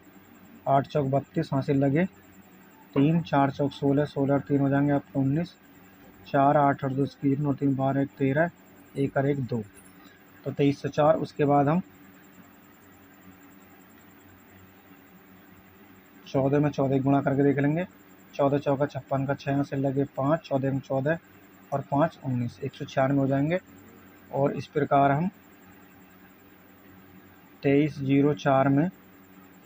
8 चौक 32 हासिल लगे 3 4 चौक 16 16 और 3 हो जाएंगे आपके 19। 4 8 और 2 3 और 3 12 1 13 1 और 1 2, तो 23 से 4। उसके बाद हम 14 में 14 गुणा करके देख लेंगे। 14 चौका 56 का 6 से लगे 5 14 में 14 और 5 19 196 हो जाएंगे। और इस प्रकार हम 2304 में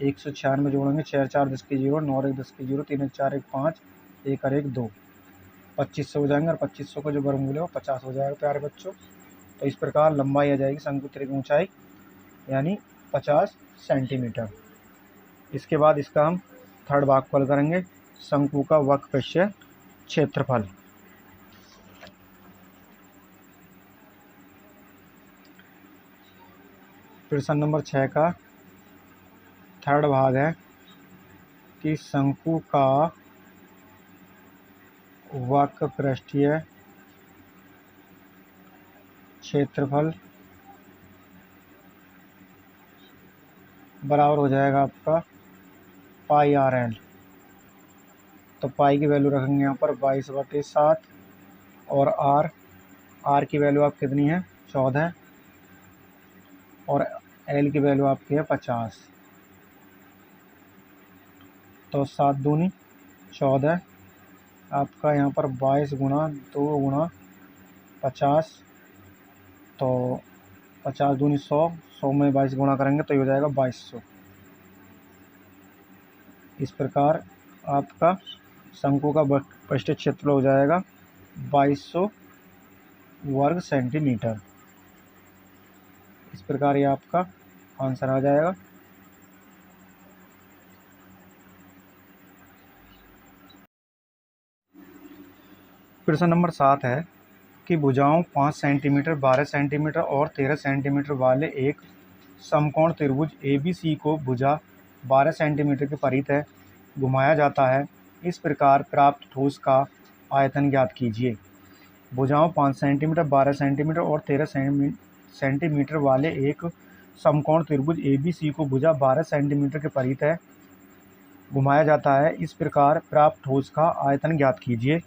196 जोड़ेंगे। 6 4 10 की 0 9 1 10 की 0 3 1 4 1 5 1 और 1 2 2500 हो जाएंगे और 2500 का जो वर्गमूल है वो 50 हो जाएगा प्यारे बच्चों। तो इस प्रकार लंबाई आ जाएगी शंकु की तिर्यक ऊंचाई यानी 50 सेंटीमीटर। इसके बाद इसका हम थर्ड भाग को हल करेंगे, शंकु का वक्र पृष्ठीय क्षेत्रफल। प्रश्न नंबर 6 का थर्ड भाग है कि शंकु का वक्र पृष्ठीय क्षेत्रफल बराबर हो जाएगा आपका पाई आर एल। तो पाई की वैल्यू रखेंगे यहाँ पर 22/7 और आर की वैल्यू आप कितनी है 14 और एल की वैल्यू आपकी है 50। तो 7 दूनी 14 आपका यहाँ पर 22 गुणा 2 गुणा 50, तो 50 दूनी 100, 100 में 22 गुणा करेंगे तो ये हो जाएगा 2200। इस प्रकार आपका शंकु का पृष्ठीय क्षेत्रफल हो जाएगा 2200 वर्ग सेंटीमीटर। इस प्रकार ये आपका आंसर आ जाएगा। प्रश्न नंबर 7 है कि भुजाओं 5 सेंटीमीटर 12 सेंटीमीटर और 13 सेंटीमीटर वाले एक समकोण त्रिभुज ABC को भुजा 12 सेंटीमीटर के परिध है घुमाया जाता है। इस प्रकार प्राप्त ठोस का आयतन ज्ञात कीजिए। भुजाओं 5 सेंटीमीटर 12 सेंटीमीटर और 13 सेंटीमीटर वाले एक समकोण त्रिभुज ABC को भुजा 12 सेंटीमीटर के परिध है घुमाया जाता है, इस प्रकार प्राप्त ठोस का आयतन ज्ञात कीजिए।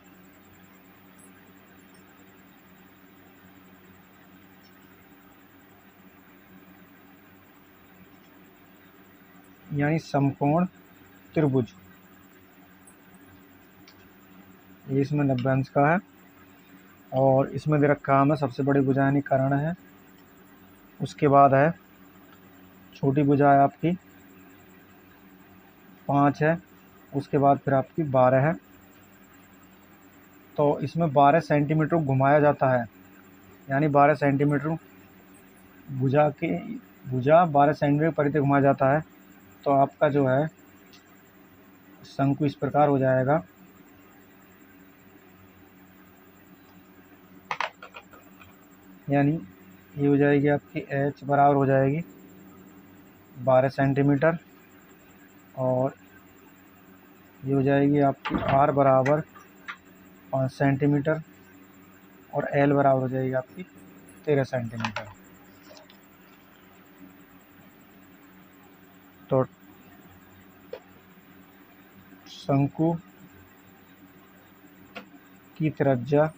यानी समकोण त्रिभुज, ये इसमें 90 अंश का है और इसमें दे रखा हमें सबसे बड़ी भुजा यानी कर्ण है, उसके बाद है छोटी भुजा है आपकी 5 है, उसके बाद फिर आपकी 12 है। तो इसमें 12 सेंटीमीटर घुमाया जाता है, यानी 12 सेंटीमीटर भुजा 12 सेंटीमीटर परिधि घुमाया जाता है। तो आपका जो है शंकु इस प्रकार हो जाएगा। यानी ये हो जाएगी आपकी h बराबर हो जाएगी 12 सेंटीमीटर और ये हो जाएगी आपकी r बराबर 5 सेंटीमीटर और l बराबर हो जाएगी आपकी 13 सेंटीमीटर। तो शंकु की त्रिज्या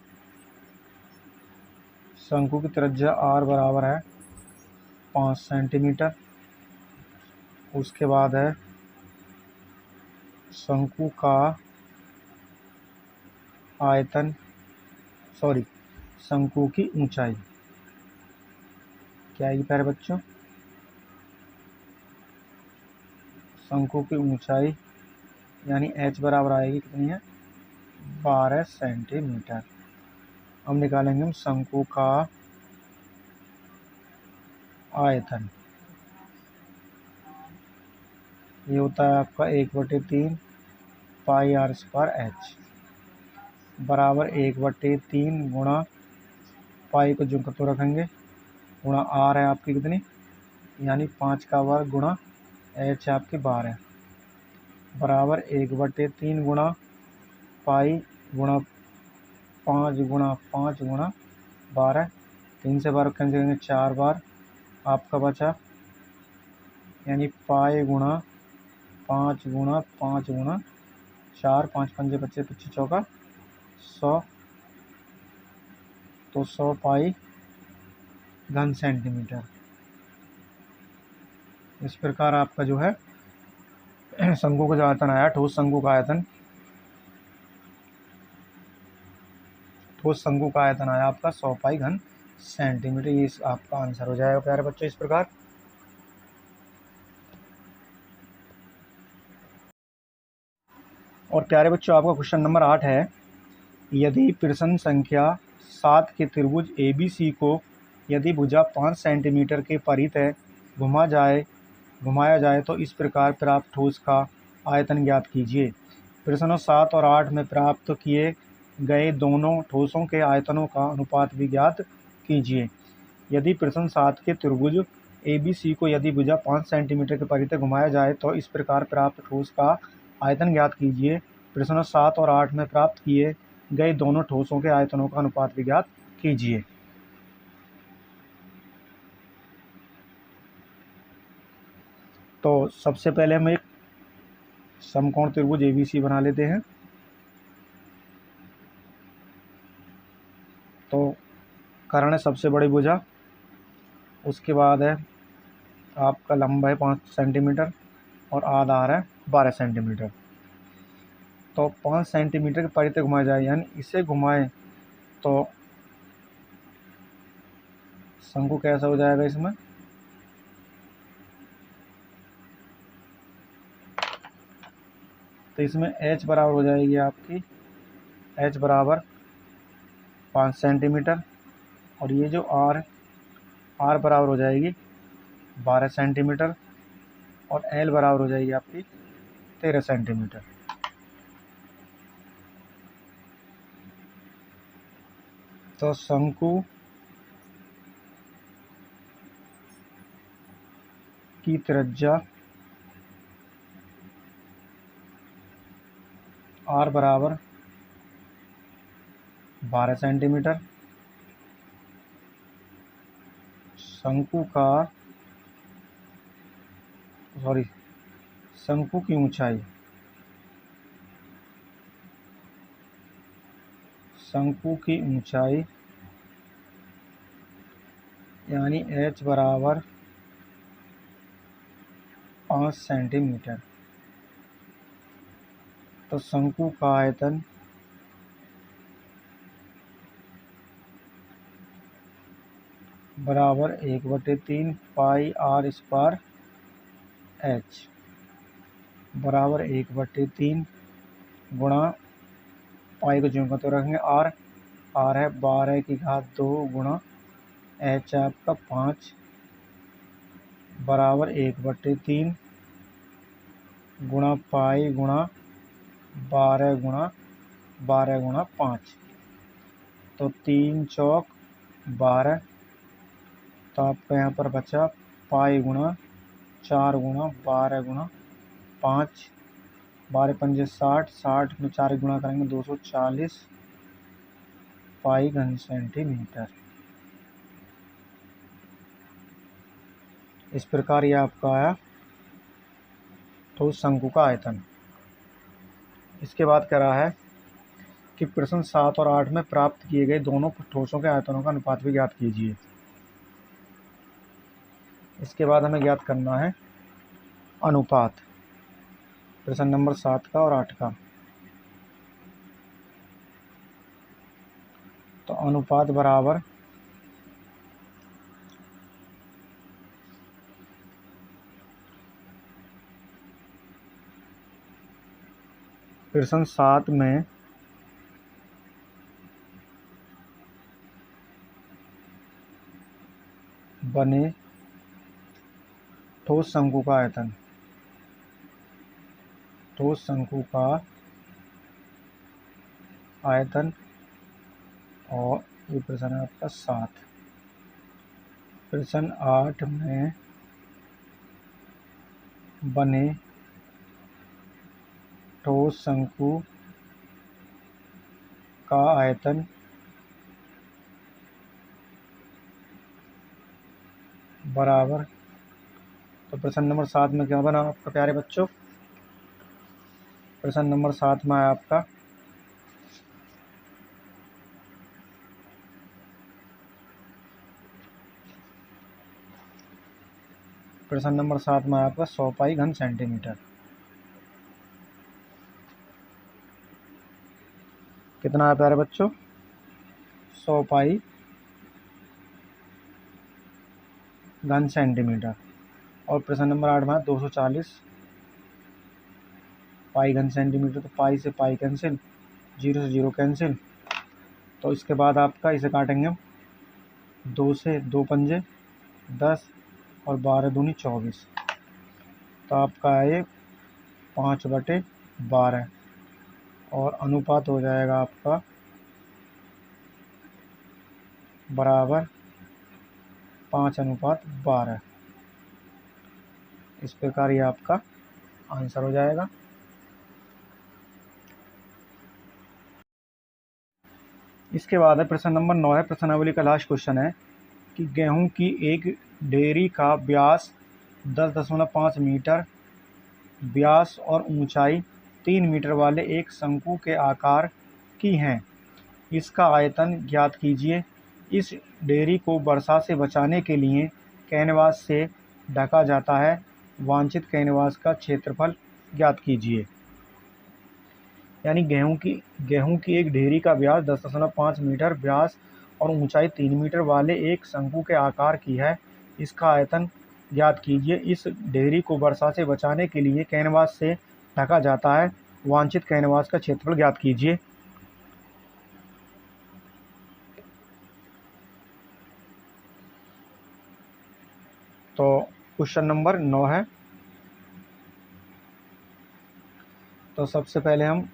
r बराबर है 5 सेंटीमीटर। उसके बाद है शंकु का आयतन शंकु की ऊंचाई क्या आएगी प्यारे बच्चों? शंकु की ऊंचाई यानी h बराबर आएगी कितनी है 12 सेंटीमीटर। अब निकालेंगे हम शंकु का आयतन, ये होता है आपका 1/3 पाई r स्क्वायर h बराबर 1/3 गुणा पाई को जो तो रखेंगे गुणा r है आपकी कितनी यानी 5 का वर्ग गुणा h आपकी 12 बराबर 1/3 गुणा पाई गुणा 5 गुणा 5 गुणा 12, 3 से 12 कैंसिल करेंगे 4 बार आपका बचा, यानी पाई गुणा 5 गुणा 5 गुणा 4, 5 पंजे 25 25 चौका 100, तो 100 पाई घन सेंटीमीटर। इस प्रकार आपका जो है शंकु का जो आयतन आया ठोस शंकु का आयतन आया आपका 100 पाई घन सेंटीमीटर। ये आपका आंसर हो जाएगा प्यारे बच्चों इस प्रकार। और प्यारे बच्चों आपका क्वेश्चन नंबर 8 है, यदि प्रश्न संख्या 7 के त्रिभुज ABC को यदि भुजा 5 सेंटीमीटर के परितः घुमाया जाए तो इस प्रकार प्राप्त ठोस का आयतन ज्ञात कीजिए। प्रश्नों 7 और 8 में प्राप्त किए गए दोनों ठोसों के आयतनों का अनुपात भी ज्ञात कीजिए। यदि प्रश्न 7 के त्रिभुज ABC को यदि भुजा 5 सेंटीमीटर के परितः घुमाया जाए तो इस प्रकार प्राप्त ठोस का आयतन ज्ञात कीजिए। प्रश्नों 7 और 8 में प्राप्त किए गए दोनों ठोसों के आयतनों का अनुपात भी ज्ञात कीजिए। तो सबसे पहले हम एक समकोण त्रिभुज ABC बना लेते हैं। तो कर्ण है सबसे बड़ी भुजा, उसके बाद है आपका लंबा है 5 सेंटीमीटर और आधार है 12 सेंटीमीटर। तो 5 सेंटीमीटर के परितः घुमाया जाए यानी इसे घुमाएं तो शंकु कैसा हो जाएगा इसमें तो इसमें h बराबर हो जाएगी आपकी h बराबर 5 सेंटीमीटर और ये जो r बराबर हो जाएगी 12 सेंटीमीटर और l बराबर हो जाएगी आपकी 13 सेंटीमीटर। तो शंकु की त्रिज्या r बराबर 12 सेंटीमीटर, शंकु की ऊंचाई शंकु की ऊंचाई यानी h बराबर 5 सेंटीमीटर। तो शंकु का आयतन बराबर 1/3 पाई r स्क्वायर h बराबर 1/3 गुणा पाई को ज्यों का तो रखेंगे r है 12 की घात 2 गुणा h आपका 5 बराबर 1/3 गुणा पाई गुणा 12 गुणा 5। तो 3 चौक 12। तो आपका यहाँ पर बचा पाई गुणा 4 गुणा 12 गुणा 5, 12 पंजे 60, 60 में 4 गुणा करेंगे 240 पाई घन सेंटीमीटर। इस प्रकार यह आपका आया ठोस शंकु का आयतन। इसके बाद कह रहा है कि प्रश्न 7 और 8 में प्राप्त किए गए दोनों ठोसों के आयतनों का अनुपात भी ज्ञात कीजिए। इसके बाद हमें ज्ञात करना है अनुपात, प्रश्न नंबर 7 का और 8 का। तो अनुपात बराबर प्रश्न 7 में बने ठोस शंकु का आयतन, ठोस शंकु का आयतन। और ये प्रश्न है आपका 7। प्रश्न 8 में बने ठोस शंकु का आयतन बराबर। तो प्रश्न नंबर 7 में क्या बना आपका प्यारे बच्चों? प्रश्न नंबर 7 में आया आपका प्रश्न नंबर 7 में आपका 100 पाई घन सेंटीमीटर। कितना है प्यारे बच्चों? 100 पाई घन सेंटीमीटर। और प्रश्न नंबर 8 में 240 पाई घन सेंटीमीटर। तो पाई से पाई कैंसिल, 0 से 0 कैंसिल। तो इसके बाद आपका इसे काटेंगे हम 2 से 2 पंजे 10 और 12 दूनी 24। तो आपका है 5/12 और अनुपात हो जाएगा आपका बराबर 5:12। इस प्रकार ये आपका आंसर हो जाएगा। इसके बाद है प्रश्न नंबर 9 है, प्रश्नावली का लास्ट क्वेश्चन है कि गेहूं की एक डेयरी का व्यास 10.5 मीटर व्यास और ऊंचाई 3 मीटर वाले एक शंकु के आकार की हैं। इसका आयतन ज्ञात कीजिए। इस डेयरी को वर्षा से बचाने के लिए कैनवास से ढका जाता है। वांछित कैनवास का क्षेत्रफल ज्ञात कीजिए। यानी गेहूं की एक ढेरी का व्यास 10.5 मीटर व्यास और ऊंचाई 3 मीटर वाले एक शंकु के आकार की है। इसका आयतन ज्ञात कीजिए। इस ढेरी को वर्षा से बचाने के लिए कैनवास से ढका जाता है। वांछित कैनवास का क्षेत्रफल ज्ञात कीजिए। तो क्वेश्चन नंबर 9 है। तो सबसे पहले हम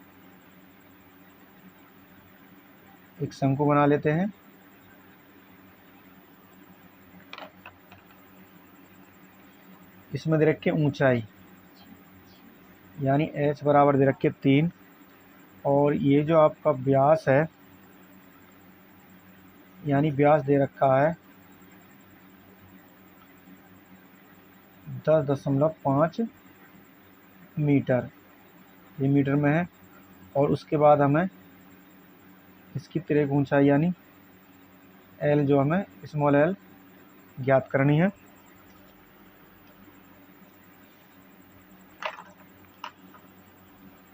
एक शंकु बना लेते हैं। इसमें दे रखी ऊंचाई यानी h बराबर दे रखी 3 और ये जो आपका व्यास है यानी व्यास दे रखा है 10.5 मीटर, ये मीटर में है। और उसके बाद हमें इसकी तिर्यक ऊंचाई यानी एल जो हमें स्मॉल एल ज्ञात करनी है।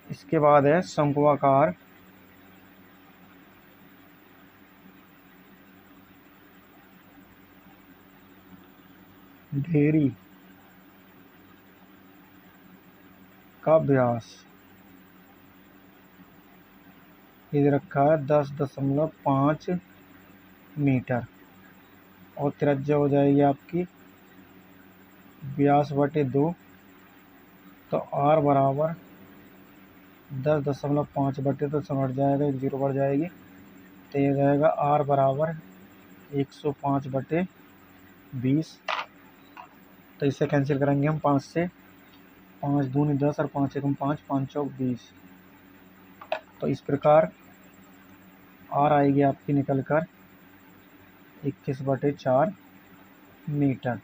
इसके बाद है शंक्वाकार ढेरी का व्यास। ये रखा है 10.5 मीटर और त्रिज्या हो जाएगी आपकी व्यास बटे 2। तो आर बराबर 10.5 बटे तो समझ जाएगा, एक जीरो बढ़ जाएगी, तो ये जाएगा आर बराबर 105 बटे 20। तो इससे कैंसिल करेंगे हम 5 से, 5 दूनी 10 और 5 एकम 5, 5 चौक 20। तो इस प्रकार आर आएगी आपकी निकल कर 21/4 मीटर।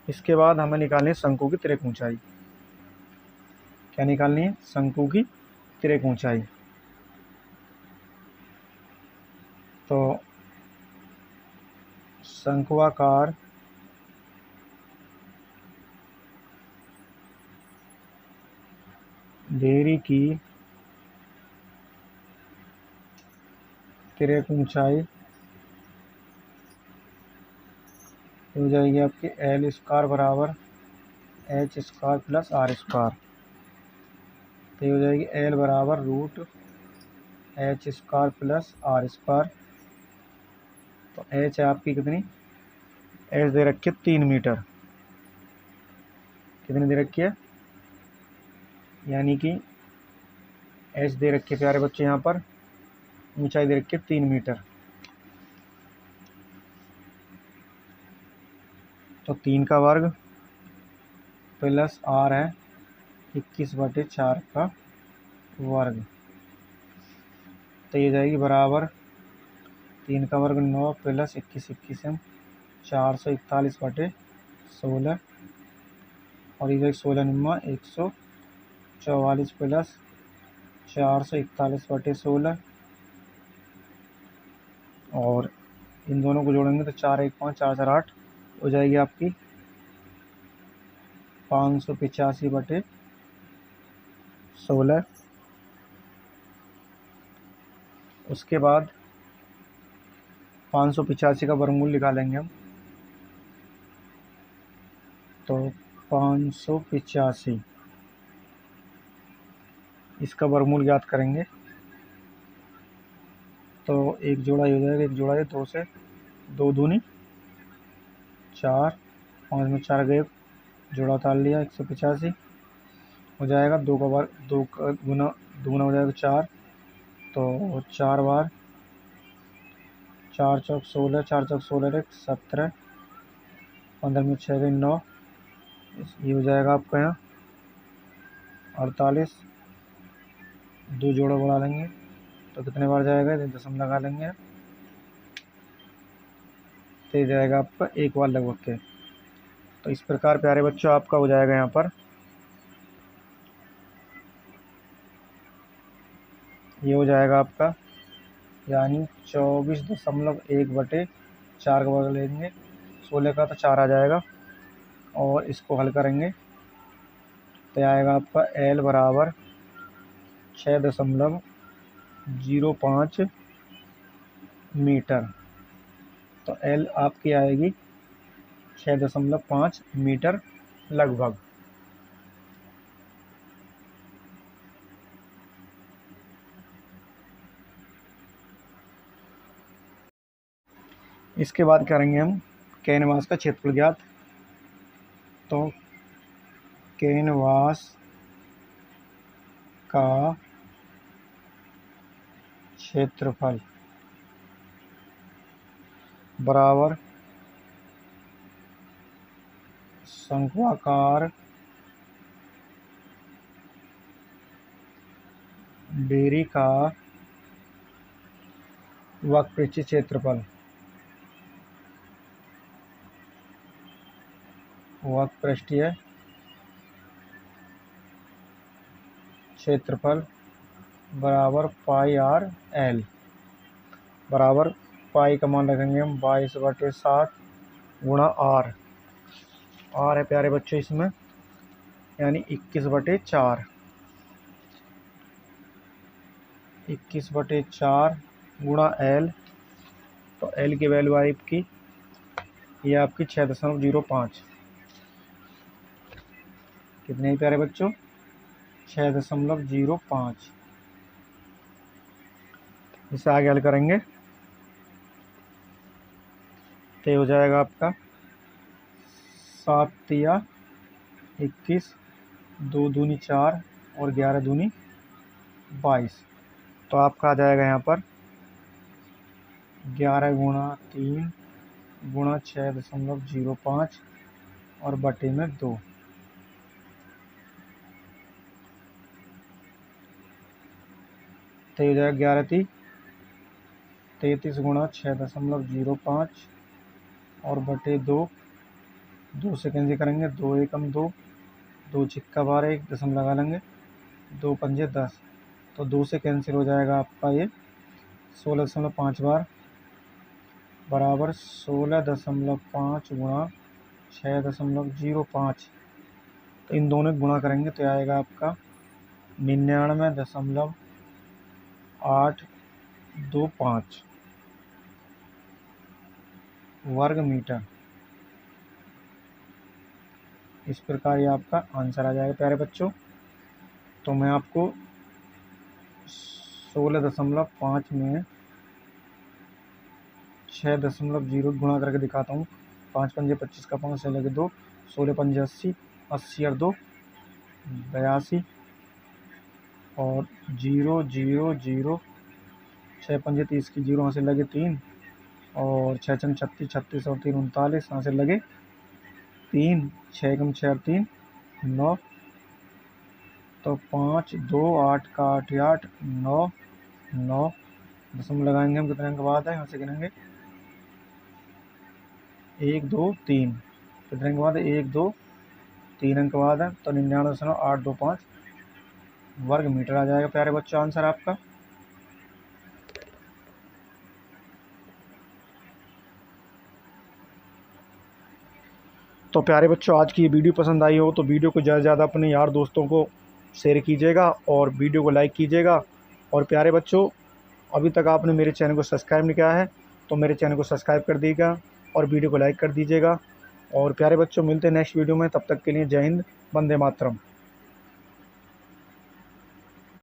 इसके बाद हमें निकालनी है शंकु की तिर्यक ऊंचाई। क्या निकालनी है? शंकु की तिर्यक ऊंचाई। तो शंक्वाकार ढेरी की तिर्यक ऊंचाई हो जाएगी आपकी एल स्क्वायर बराबर H square plus R square. तो ये हो जाएगी एल बराबर root H square plus R square. तो एच है आपकी कितनी? एच दे रखी है 3 मीटर। कितनी दे रखी है? यानी कि एच दे रखी है प्यारे बच्चे, यहाँ पर ऊंचाई दे रखी है 3 मीटर। तो 3 का वर्ग प्लस आर है 21/4 का वर्ग। तो ये जाएगी बराबर 3 का वर्ग 9 प्लस 21 हम 441/16 और ये 16 निम्मा 144 प्लस 441/16 और इन दोनों को जोड़ेंगे तो 4 1 5 4 4 8 हो जाएगी आपकी 585/16। उसके बाद 585 का वर्गमूल निकालेंगे हम। तो 585 इसका वर्गमूल ज्ञात करेंगे तो एक जोड़ा हो जाएगा, एक जोड़ा है 2 से 2 दूनी 4, 5 में 4 गए, जोड़ा उतार लिया 185 हो जाएगा। 2 का वर्ग 2 का गुना हो जाएगा 4, तो 4 बार 4 चौक 16, 4 चौक 16 17, 15 में 6 गए 9, ये हो जाएगा आपका यहाँ 48। 2 जोड़ा बढ़ा लेंगे तो कितने बार जाएगा? दशम लगा लेंगे तो ये जाएगा आपका एक बार लगभग के। तो इस प्रकार प्यारे बच्चों आपका हो जाएगा यहाँ पर, ये हो जाएगा आपका यानी 24.1/4 का वर्ग लेंगे, 16 का तो 4 आ जाएगा और इसको हल करेंगे तो आएगा आपका एल बराबर 6.05 मीटर। तो एल आपकी आएगी 6.5 मीटर लगभग। इसके बाद करेंगे हम कैनवास का क्षेत्रफल ज्ञात। तो कैनवास का क्षेत्रफल बराबर शंक्वाकार ढेरी का वक्रपृष्ठीय क्षेत्रफल। वक्रपृष्ठीय क्षेत्रफल बराबर पाई आर एल बराबर पाई का मान रखेंगे हम 22/7 गुणा आर। आर है प्यारे बच्चों इसमें, यानी 21/4। 21/4 गुणा एल, तो एल की वैल्यू आई आपकी, ये आपकी 6.05। कितने ही प्यारे बच्चों? 6.05। इसे आगे हल करेंगे तो हो जाएगा आपका 7 तिया 21, 2 दूनी 4 और 11 दूनी 22। तो आपका आ जाएगा यहाँ पर 11 गुणा 3 गुणा 6.05 और बटे में 2। तो हो जाएगा 11 33 गुणा 6.05 और बटे 2। 2 से कैंसिल करेंगे, 2 एकम 2, 2 छिक्का 12, 1 दशम लगा लेंगे, 2 पंजे 10। तो 2 से कैंसिल हो जाएगा आपका ये 16.5 बार बराबर 16.5 गुणा 6.05। तो इन दोनों गुणा करेंगे तो आएगा आपका 99.825 वर्ग मीटर। इस प्रकार ये आपका आंसर आ जाएगा प्यारे बच्चों। तो मैं आपको 16.5 में 6.0 गुणा करके दिखाता हूँ। 5 पंजे 25 का 5 से लगे 2, 16 पंजे 80, 80 और 2 82 और 0 0 0, 6 पंजे 30 की 0 यहाँ से लगे 3 और 6 छम 36, 36 और 3 39, यहाँ से लगे 3, 6 कम 6 और 3 9। तो 5 2 8 का 8 8 9 9 दशम लगाएंगे हम, कितने अंक बाद है यहाँ से गिनेंगे 1 2 3, कितने अंक बाद है 1 2 3 अंक बाद है। तो 99.825 वर्ग मीटर आ जाएगा प्यारे बच्चों आंसर आपका। तो प्यारे बच्चों आज की ये वीडियो पसंद आई हो तो वीडियो को ज़्यादा से ज़्यादा अपने यार दोस्तों को शेयर कीजिएगा और वीडियो को लाइक कीजिएगा। और प्यारे बच्चों अभी तक आपने मेरे चैनल को सब्सक्राइब नहीं किया है तो मेरे चैनल को सब्सक्राइब कर दीजिएगा और वीडियो को लाइक कर दीजिएगा। और प्यारे बच्चों मिलते हैं नेक्स्ट वीडियो में, तब तक के लिए जय हिंद, वंदे मातरम।